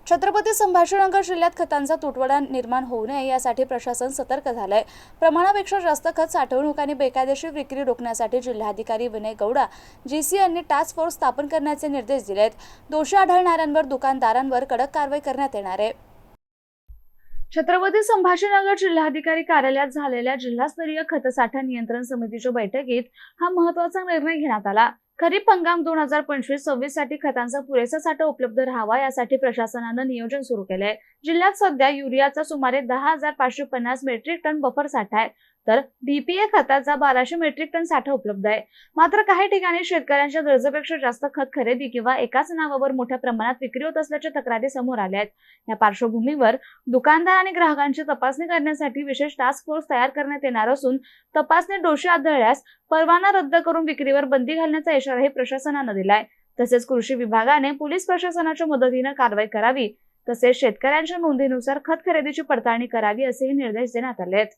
छत्रपती संभाजीनगर जिल्ह्यात खतांचा तुटवडा निर्माण होऊ नये यासाठी प्रशासन सतर्क झालंय। प्रमाणापेक्षा जास्त खत साठवणूक आणि बेकायदेशीर विक्री रोखण्यासाठी जिल्हाधिकारी विनय गौडा जीसी यांनी टास्क फोर्स स्थापन करण्याचे निर्देश दिलेत। दोषी आढळणाऱ्यांवर दुकानदारांवर कडक कारवाई करण्यात येणार आहे। छत्रपती संभाजीनगर जिल्हाधिकारी कार्यालयात झालेल्या जिल्हास्तरीय खतसाठा नियंत्रण समितीच्या बैठकीत हा महत्त्वाचा निर्णय घेण्यात आला। खरीप हंगाम 2025-26 साठी खतांचा पुरेसा साठा उपलब्ध राहावा यासाठी प्रशासनानं नियोजन सुरू केलंय। जिल्ह्यात सध्या युरियाचा सुमारे 10,550 मेट्रिक टन बफर साठा आहे, तर डीपीए खताचा 1200 मेट्रिक टन साठा उपलब्ध आहे। मात्र काही ठिकाणी शेतकऱ्यांच्या गरजेपेक्षा जास्त खत खरेदी किंवा एकाच नावावर मोठ्या प्रमाणात विक्री होत असल्याच्या तक्रारी समोर आल्या आहेत। या पार्श्वभूमीवर दुकानदार आणि ग्राहकांची तपासणी करण्यासाठी विशेष टास्क फोर्स तयार करण्यात येणार असून तपासणीत दोषी आढळल्यास परवाना रद्द करून विक्रीवर बंदी घालण्याचा इशाराही प्रशासनानं दिलाय। तसेच कृषी विभागाने पोलीस प्रशासनाच्या मदतीने कारवाई करावी, तसेच शेतकऱ्यांच्या नोंदीनुसार खत खरेदीची पडताळणी करावी असेही निर्देश देण्यात आले आहेत।